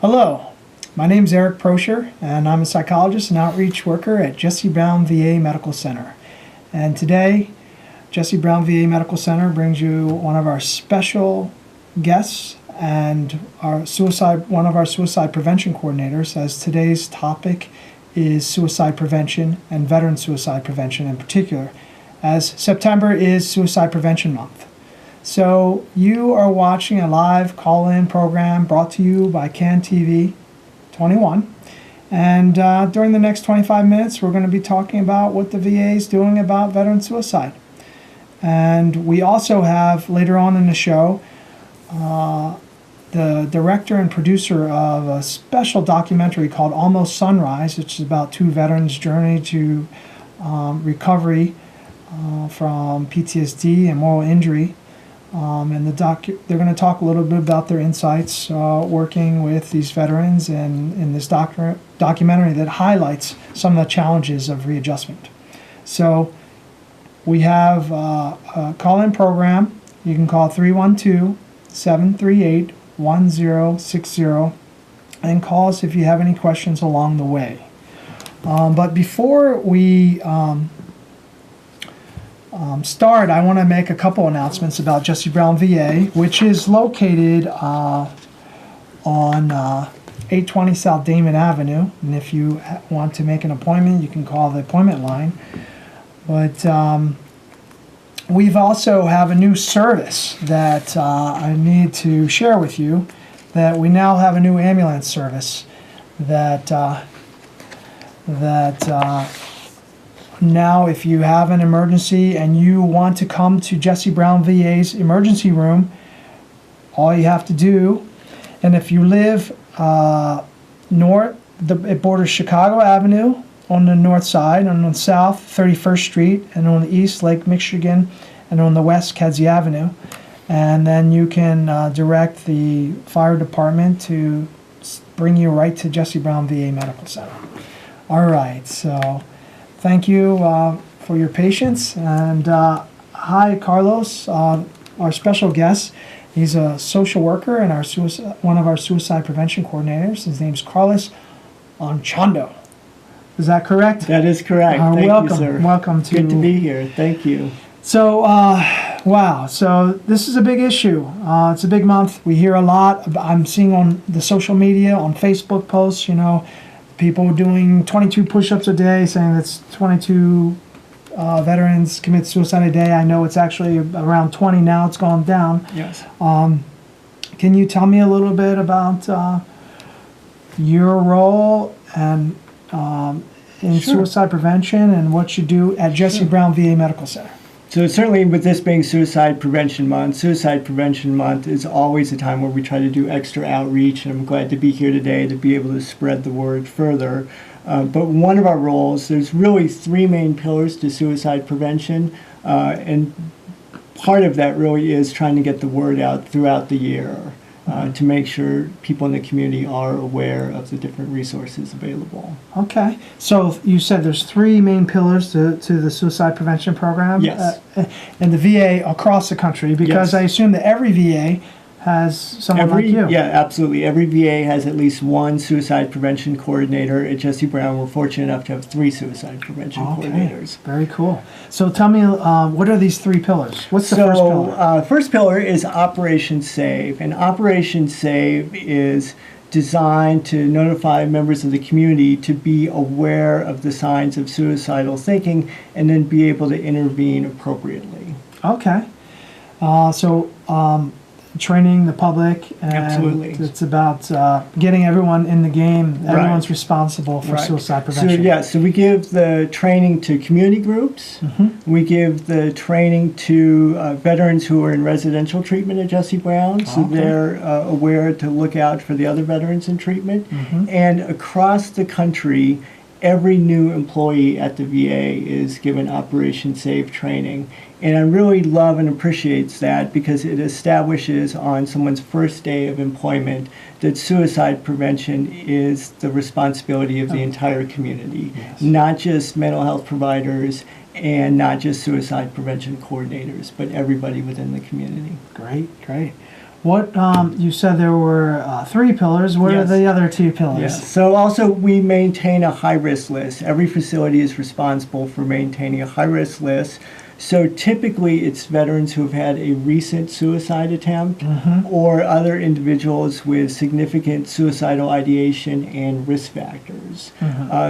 Hello, my name is Eric Prosher, and I'm a psychologist and outreach worker at Jesse Brown VA Medical Center. And today, Jesse Brown VA Medical Center brings you one of our special guests and one of our suicide prevention coordinators, as today's topic is suicide prevention and veteran suicide prevention in particular, as September is Suicide Prevention Month. So you are watching a live call-in program brought to you by CAN TV 21. And during the next 25 minutes, we're going to be talking about what the VA is doing about veteran suicide. And we also have, later on in the show, the director and producer of a special documentary called Almost Sunrise, which is about two veterans' journey to recovery from PTSD and moral injury. And they're going to talk a little bit about their insights working with these veterans and in this documentary that highlights some of the challenges of readjustment. So we have a call-in program. You can call 312-738-1060 and call us if you have any questions along the way. But before we start, I want to make a couple announcements about Jesse Brown VA, which is located on 820 South Damon Avenue. And if you want to make an appointment, you can call the appointment line. But we've also have a new service that I need to share with you, that we now have a new ambulance service that now, if you have an emergency and you want to come to Jesse Brown VA's emergency room, all you have to do, and if you live north, it borders Chicago Avenue on the north side, on the south, 31st Street, and on the east, Lake Michigan, and on the west, Kedzie Avenue. And then you can direct the fire department to bring you right to Jesse Brown VA Medical Center. All right, so thank you for your patience. And hi, Carlos, our special guest. He's a social worker and one of our suicide prevention coordinators. His name's Carlos Anchondo. Is that correct? That is correct. Thank welcome, you, sir. Welcome to. Good to be here. Thank you. So, wow. So this is a big issue. It's a big month. We hear a lot. I'm seeing on the social media, on Facebook posts, people doing 22 push-ups a day, saying that's 22 veterans commit suicide a day. I know it's actually around 20 now. It's gone down. Yes. Can you tell me a little bit about your role and in Sure. suicide prevention and what you do at Jesse Brown VA Medical Center? So certainly with this being Suicide Prevention Month is always a time where we try to do extra outreach, and I'm glad to be here today to be able to spread the word further. But one of our roles, there's really three main pillars to suicide prevention, and part of that really is trying to get the word out throughout the year to make sure people in the community are aware of the different resources available. Okay. So you said there's three main pillars to the suicide prevention program? Yes. In the VA across the country, because Yes. I assume that every VA has someone like you. Yeah, absolutely. Every VA has at least one suicide prevention coordinator. At Jesse Brown, we're fortunate enough to have three suicide prevention coordinators. Very cool. So tell me, what are these three pillars? What's the first pillar? First pillar is Operation Save. And Operation Save is designed to notify members of the community to be aware of the signs of suicidal thinking and then be able to intervene appropriately. Okay. Training the public, and Absolutely. It's about getting everyone in the game. Everyone's Right. responsible for Right. suicide prevention. So we give the training to community groups. Mm-hmm. We give the training to veterans who are in residential treatment at Jesse Brown, so Okay. they're aware to look out for the other veterans in treatment. Mm-hmm. And across the country, every new employee at the VA is given Operation Save training. And I really love and appreciate that because it establishes on someone's first day of employment that suicide prevention is the responsibility of the entire community, Yes. not just mental health providers and not just suicide prevention coordinators, but everybody within the community. Great, great. What, you said there were 3 pillars. What are Yes. the other 2 pillars? Yeah. So also we maintain a high-risk list. Every facility is responsible for maintaining a high-risk list. So typically it's veterans who have had a recent suicide attempt or other individuals with significant suicidal ideation and risk factors.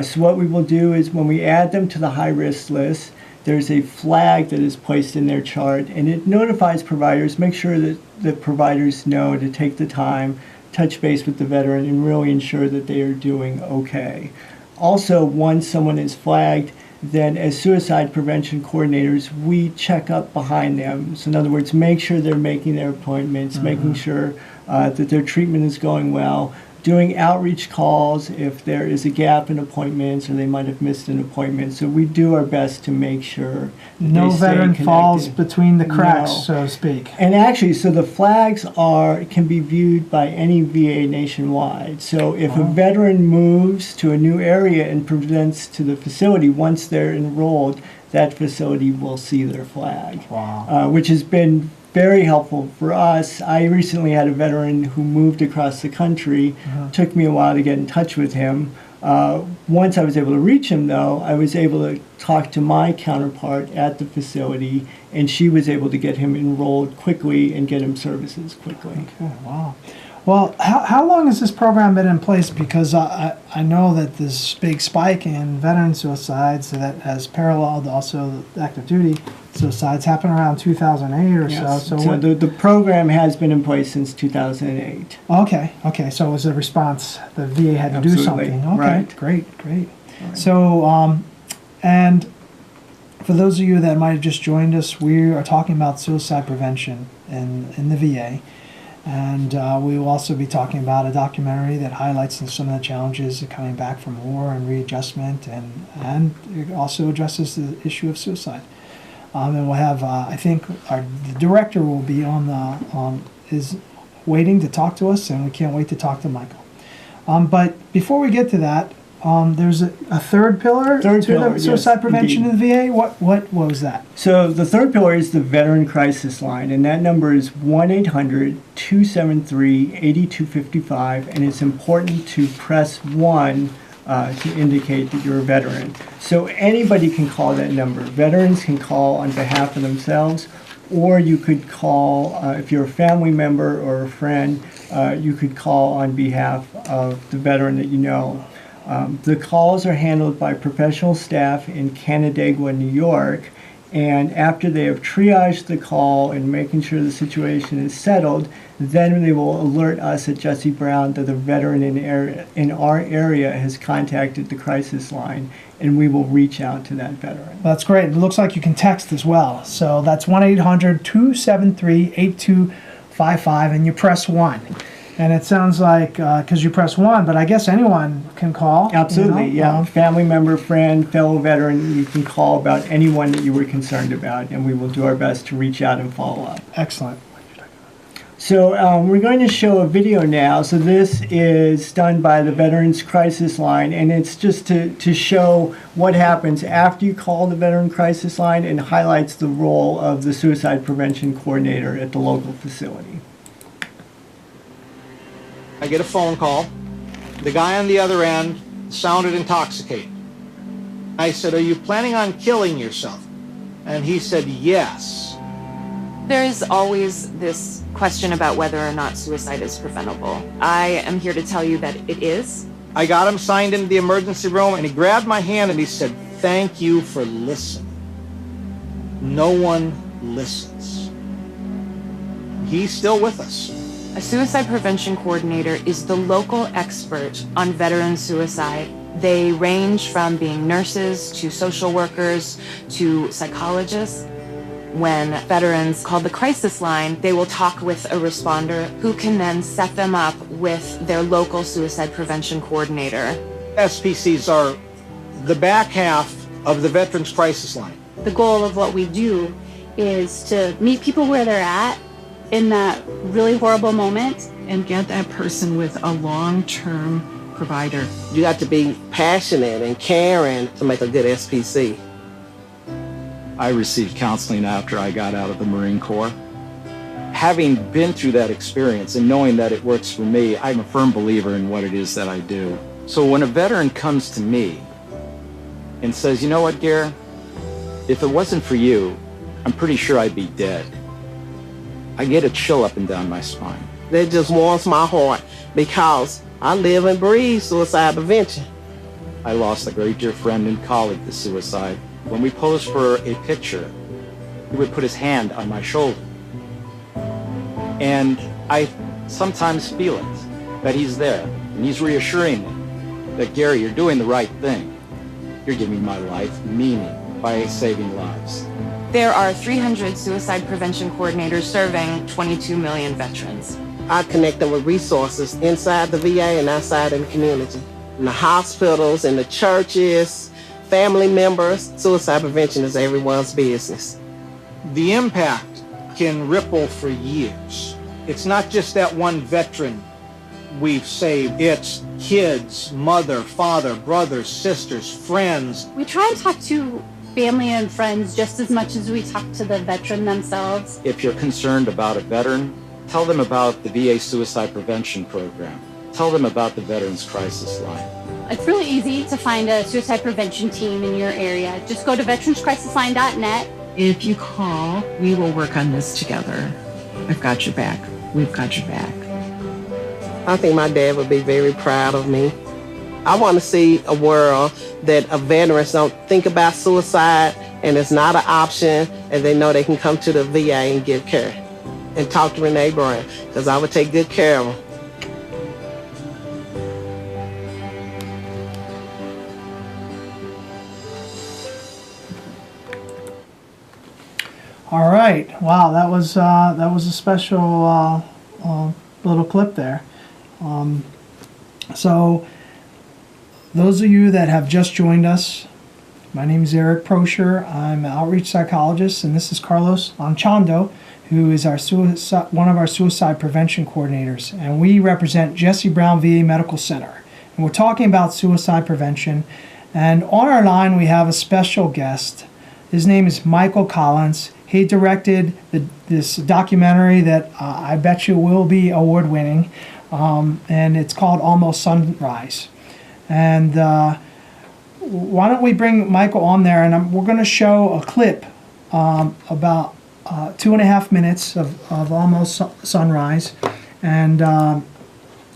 So what we will do is when we add them to the high-risk list, there's a flag that is placed in their chart, and it notifies providers, make sure that the providers know to take the time, touch base with the veteran, and really ensure that they are doing okay. Also, once someone is flagged, then as suicide prevention coordinators, we check up behind them. So in other words, make sure they're making their appointments, making sure that their treatment is going well, doing outreach calls if there is a gap in appointments or they might have missed an appointment. So we do our best to make sure that No they stay veteran falls connected. between the cracks, No. so to speak. And actually, so the flags can be viewed by any VA nationwide. So if a veteran moves to a new area and presents to the facility, once they're enrolled, that facility will see their flag. Wow. Which has been very helpful for us. I recently had a veteran who moved across the country. Took me a while to get in touch with him. Once I was able to reach him, though, I was able to talk to my counterpart at the facility, and she was able to get him enrolled quickly and get him services quickly. Okay, wow. Well, how long has this program been in place? Because I know that this big spike in veteran suicides that has paralleled also the active duty suicides happened around 2008 or Yes. so. So the program has been in place since 2008. Okay. So it was a response. The VA had to do Absolutely, something. Okay, right. great. So, and for those of you that might have just joined us, we are talking about suicide prevention in the VA. And we will also be talking about a documentary that highlights some of the challenges of coming back from war and readjustment, and it also addresses the issue of suicide. And we'll have, I think, the director will be is waiting to talk to us, and we can't wait to talk to Michael. But before we get to that, there's a third pillar Third to pillar, the yes, suicide prevention indeed. in the VA. What was that? So the third pillar is the Veteran Crisis Line, and that number is 1-800-273-8255, and it's important to press 1 to indicate that you're a veteran. So anybody can call that number. Veterans can call on behalf of themselves, or you could call, if you're a family member or a friend, you could call on behalf of the veteran that you know. The calls are handled by professional staff in Canandaigua, New York, and after they have triaged the call and making sure the situation is settled, then they will alert us at Jesse Brown that the veteran in our area has contacted the crisis line, and we will reach out to that veteran. That's great. It looks like you can text as well. So that's 1-800-273-8255, and you press 1. And it sounds like, because you press 1, but I guess anyone can call. Absolutely, you know? yeah. Family member, friend, fellow veteran, you can call about anyone that you were concerned about, and we will do our best to reach out and follow up. Excellent. So we're going to show a video now. So this is done by the Veterans Crisis Line, and it's just to show what happens after you call the Veteran Crisis Line, and highlights the role of the Suicide Prevention Coordinator at the local facility. I get a phone call. The guy on the other end sounded intoxicated. I said, "Are you planning on killing yourself?" And he said, "Yes." There is always this question about whether or not suicide is preventable. I am here to tell you that it is. I got him signed into the emergency room, and he grabbed my hand and he said, "Thank you for listening." No one listens. He's still with us. A suicide prevention coordinator is the local expert on veteran suicide. They range from being nurses to social workers to psychologists. When veterans call the crisis line, they will talk with a responder who can then set them up with their local suicide prevention coordinator. SPCs are the back half of the Veterans Crisis Line. The goal of what we do is to meet people where they're at in that really horrible moment and get that person with a long-term provider. You got to be passionate and caring to make a good SPC. I received counseling after I got out of the Marine Corps. having been through that experience and knowing that it works for me, I'm a firm believer in what it is that I do. So when a veteran comes to me and says, you know what, Gare, if it wasn't for you, I'm pretty sure I'd be dead, I get a chill up and down my spine. That just warms my heart because I live and breathe suicide prevention. I lost a great dear friend and colleague to suicide. When we posed for a picture, he would put his hand on my shoulder. And I sometimes feel it, that he's there, and he's reassuring me that, Gary, you're doing the right thing. You're giving my life meaning by saving lives. There are 300 suicide prevention coordinators serving 22 million veterans. I connect them with resources inside the VA and outside in the community. In the hospitals, in the churches, family members, suicide prevention is everyone's business. The impact can ripple for years. It's not just that one veteran we've saved. It's kids, mother, father, brothers, sisters, friends. We try and talk to family and friends just as much as we talk to the veteran themselves. If you're concerned about a veteran, tell them about the VA Suicide Prevention Program. Tell them about the Veterans Crisis Line. It's really easy to find a suicide prevention team in your area. Just go to veteranscrisisline.net. If you call, we will work on this together. I've got your back. We've got your back. I think my dad would be very proud of me. I want to see a world that veterans don't think about suicide and it's not an option, and they know they can come to the VA and get care and talk to Renee Brown, because I would take good care of them. All right. Wow, that was a special little clip there. So those of you that have just joined us, my name is Eric Prosher. I'm an outreach psychologist, and this is Carlos Anchondo, who is one of our suicide prevention coordinators, and we represent Jesse Brown VA Medical Center. And we're talking about suicide prevention. And on our line, we have a special guest. His name is Michael Collins. He directed this documentary that I bet you will be award-winning, and it's called Almost Sunrise. And why don't we bring Michael on there, and we're going to show a clip about 2.5 minutes of Almost Sunrise, and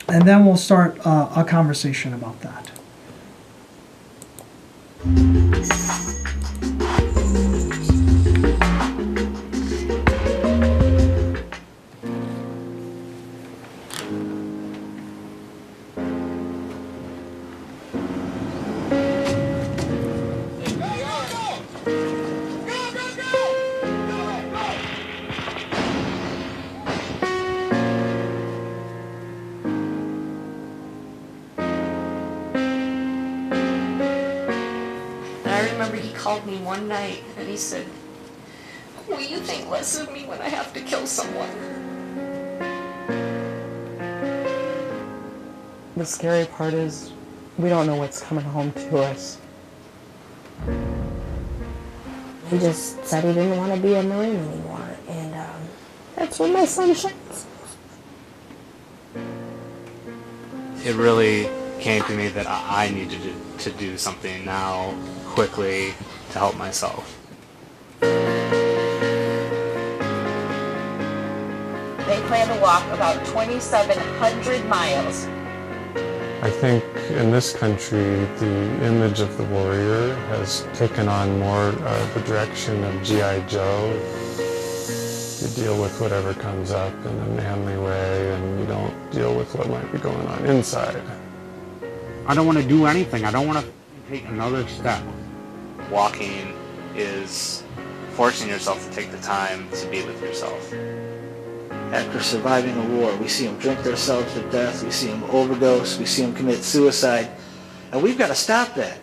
then we'll start a conversation about that. Called me one night and he said, "Will you think less of me when I have to kill someone?" The scary part is we don't know what's coming home to us. He just said he didn't want to be a Marine anymore, and that's when my son shines. It really came to me that I needed to do something now, quickly, to help myself. They plan to walk about 2,700 miles. I think in this country, the image of the warrior has taken on more the direction of G.I. Joe. You deal with whatever comes up in a manly way, and you don't deal with what might be going on inside. I don't want to do anything. I don't want to take another step. Walking is forcing yourself to take the time to be with yourself. After surviving a war, we see them drink themselves to death, we see them overdose, we see them commit suicide, and we've got to stop that.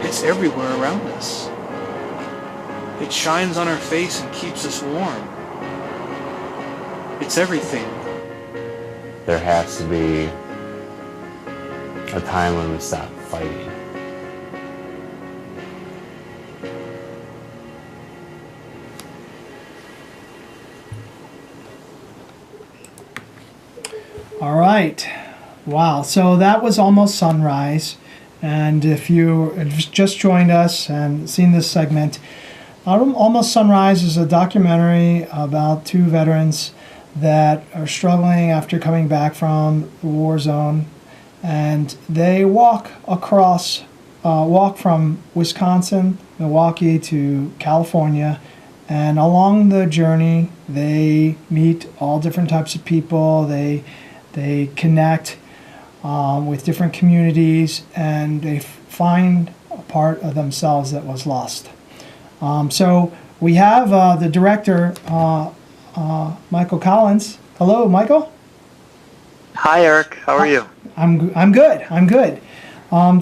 It's everywhere around us. It shines on our face and keeps us warm. It's everything. There has to be a time when we stop fighting. All right. Wow. So that was Almost Sunrise. And if you have just joined us and seen this segment, Almost Sunrise is a documentary about two veterans that are struggling after coming back from the war zone. And they walk from Wisconsin, Milwaukee to California. And along the journey, they meet all different types of people. They connect with different communities, and they find a part of themselves that was lost. So we have the director, Michael Collins. Hello, Michael. Hi, Eric. How are you? I'm good. I'm good.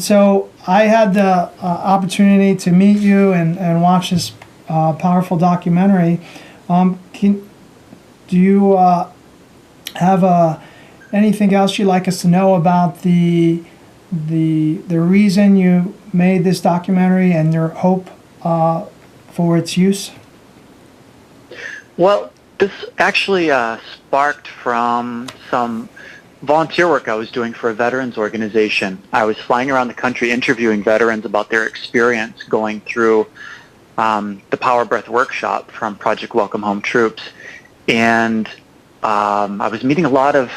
So I had the opportunity to meet you and watch this powerful documentary. Do you have anything else you'd like us to know about the reason you made this documentary and your hope for its use? Well, this actually sparked from some volunteer work I was doing for a veterans organization. I was flying around the country interviewing veterans about their experience going through the Power Breath workshop from Project Welcome Home Troops. And I was meeting a lot of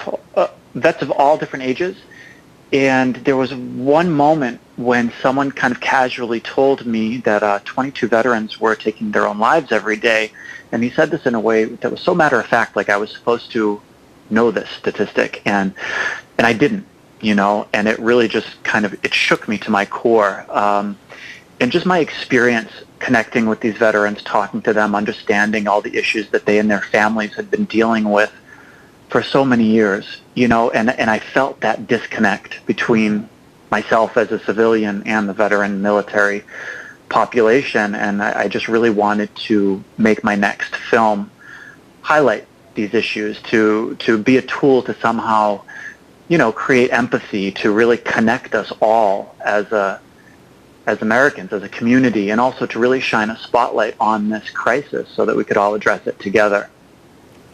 vets of all different ages. And there was one moment when someone kind of casually told me that 22 veterans were taking their own lives every day. And he said this in a way that was so matter-of-fact, like I was supposed to know this statistic. And I didn't, you know, and it really just kind of, it shook me to my core. And just my experience connecting with these veterans, talking to them, understanding all the issues that they and their families had been dealing with for so many years, you know, and I felt that disconnect between myself as a civilian and the veteran military population, and I just really wanted to make my next film highlight these issues, to be a tool to somehow, you know, create empathy, to really connect us all as Americans, as a community, and also to really shine a spotlight on this crisis so that we could all address it together.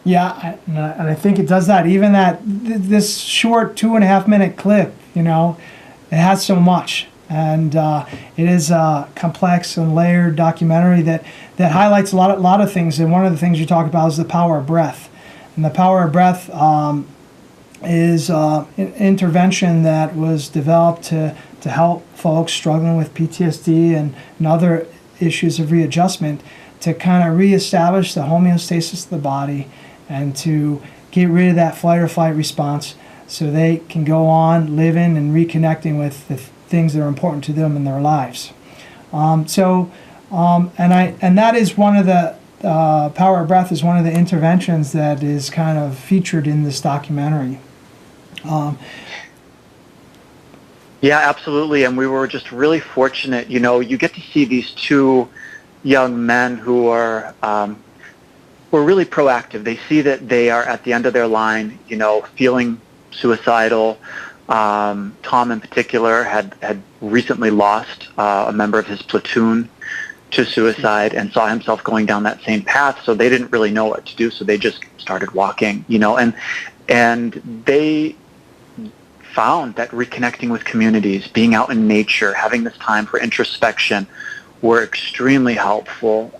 Yeah, and I think it does that. Even this short 2.5 minute clip, you know, it has so much. And it is a complex and layered documentary that highlights a lot of things. And one of the things you talk about is the power of breath. And the power of breath is an intervention that was developed to help folks struggling with PTSD and other issues of readjustment to kind of reestablish the homeostasis of the body and to get rid of that flight or flight response so they can go on living and reconnecting with the things that are important to them in their lives. And that is one of the Power of Breath is one of the interventions that is kind of featured in this documentary. Yeah, absolutely. And we were just really fortunate. You know, you get to see these two young men who are were really proactive. They see that they are at the end of their line, you know, feeling suicidal. Tom in particular had recently lost a member of his platoon to suicide and saw himself going down that same path, so they didn't really know what to do, so they just started walking, you know, and they found that reconnecting with communities, being out in nature, having this time for introspection were extremely helpful.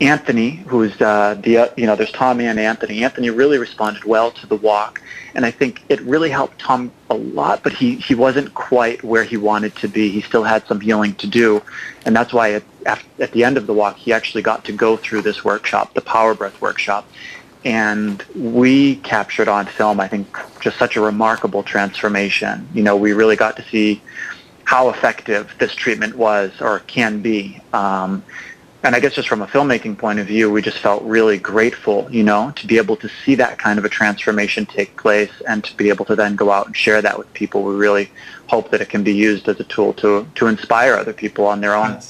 Anthony, who's there's Tommy and Anthony. Anthony really responded well to the walk, and I think it really helped Tom a lot, but he wasn't quite where he wanted to be. He still had some healing to do, and that's why at the end of the walk, he actually got to go through this workshop, the Power Breath workshop, and we captured on film, I think, just such a remarkable transformation. You know, we really got to see how effective this treatment was or can be. And I guess just from a filmmaking point of view, we just felt really grateful, you know, to be able to see that kind of a transformation take place and to be able to then go out and share that with people. We really hope that it can be used as a tool to inspire other people on their own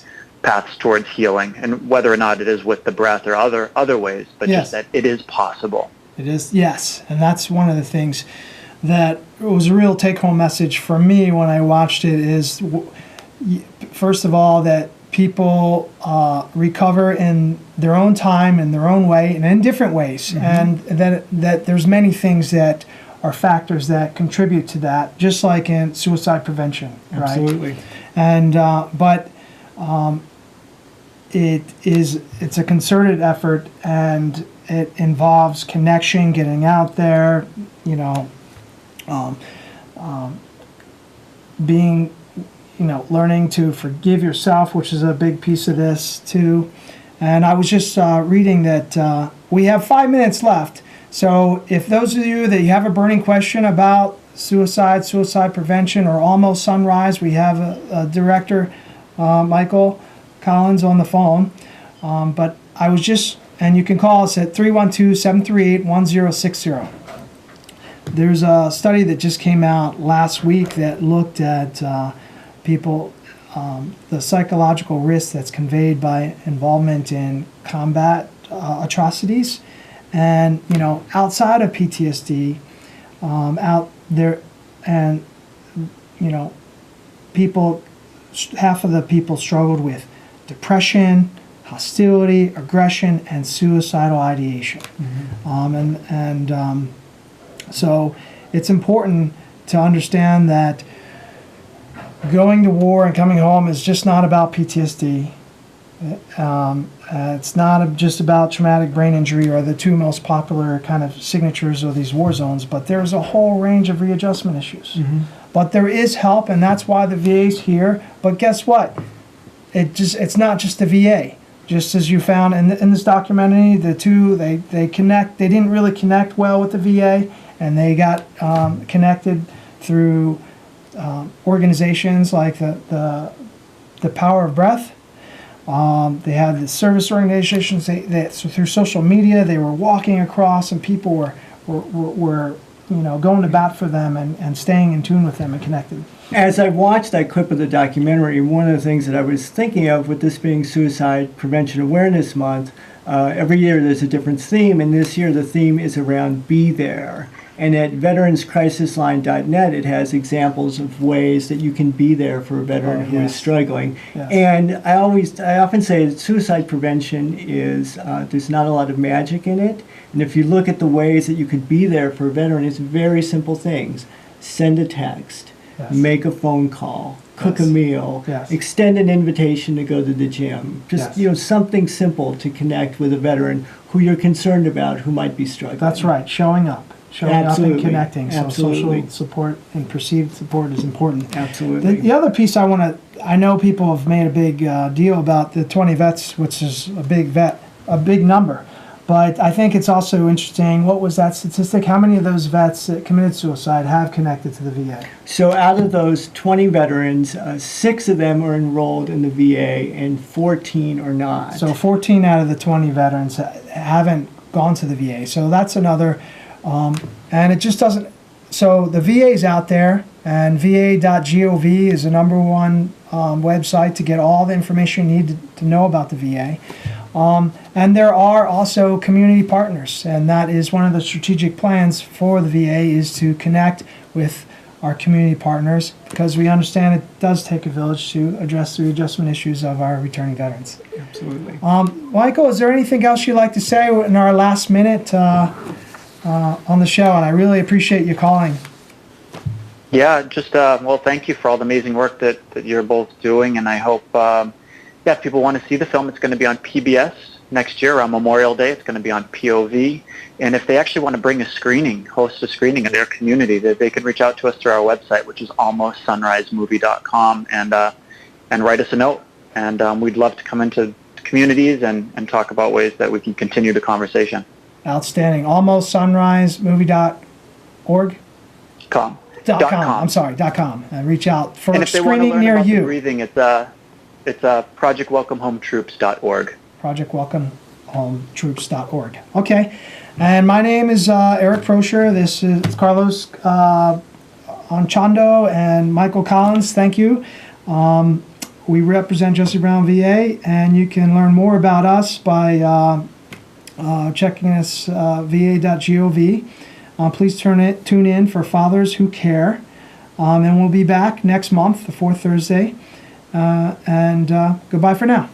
paths towards healing, and whether or not it is with the breath or other ways, but just that it is possible. It is, yes, and that's one of the things that was a real take-home message for me when I watched it is, first of all, that people recover in their own time, in their own way, and in different ways, and that there's many things that are factors that contribute to that, just like in suicide prevention, right? Absolutely. And it's a concerted effort, and it involves connection, getting out there, you know, being, you know, learning to forgive yourself, which is a big piece of this too. And I was just reading that we have 5 minutes left. So if those of you that you have a burning question about suicide prevention, or Almost Sunrise, we have a director, Michael Collins, on the phone. But I was just, and you can call us at 312-738-1060. There's a study that just came out last week that looked at people, the psychological risk that's conveyed by involvement in combat atrocities. And, you know, outside of PTSD, out there, and, you know, people, half of the people struggled with depression, hostility, aggression, and suicidal ideation. So it's important to understand that going to war and coming home is just not about PTSD. It's not just about traumatic brain injury, or the two most popular kind of signatures of these war zones, but there's a whole range of readjustment issues. But there is help, and that's why the VA's here. But guess what? It's not just the VA. Just as you found in this documentary, the two, they connect. They didn't really connect well with the VA, and they got connected through organizations like the Power of Breath. They had the service organizations. So through social media, they were walking across, and people were you know, going to bat for them and staying in tune with them and connected. As I watched that clip of the documentary, one of the things that I was thinking of, with this being Suicide Prevention Awareness Month, every year there's a different theme, and this year the theme is around Be There. And at veteranscrisisline.net, it has examples of ways that you can be there for a veteran who is struggling. And I often say that suicide prevention is, there's not a lot of magic in it. And if you look at the ways that you could be there for a veteran, it's very simple things. Send a text, make a phone call, cook a meal, extend an invitation to go to the gym. Just, you know, something simple to connect with a veteran who you're concerned about, who might be struggling. That's right, showing up. Showing up and connecting. So Absolutely. social support and perceived support is important. Absolutely. The other piece I know people have made a big deal about the 20 vets, which is a big number. But I think it's also interesting, what was that statistic? How many of those vets that committed suicide have connected to the VA? So out of those 20 veterans, 6 of them are enrolled in the VA and 14 are not. So 14 out of the 20 veterans haven't gone to the VA. So that's another... and it just doesn't, so the VA's out there, and va.gov is the #1 website to get all the information you need to know about the VA. And there are also community partners, and that is one of the strategic plans for the VA, is to connect with our community partners, because we understand it does take a village to address the readjustment issues of our returning veterans. Absolutely. Michael, is there anything else you'd like to say in our last minute on the show? And I really appreciate you calling. Yeah, just well, thank you for all the amazing work that you're both doing, and I hope if people want to see the film, it's going to be on PBS next year around Memorial Day. It's going to be on POV, and if they actually want to bring host a screening in their community, that they can reach out to us through our website, which is almostsunrisemovie.com, and write us a note, and we'd love to come into communities and talk about ways that we can continue the conversation. Outstanding. almostsunrisemovie.org? .com. I'm sorry, .com. Reach out for and a if they want to screening learn near about you. the breathing, it's projectwelcomehometroops.org. projectwelcomehometroops.org. Okay. And my name is Eric Prosher. This is Carlos Anchondo and Michael Collins. Thank you. We represent Jesse Brown VA, and you can learn more about us by checking us, va.gov. Please tune in for Fathers Who Care. And we'll be back next month, the fourth Thursday. And goodbye for now.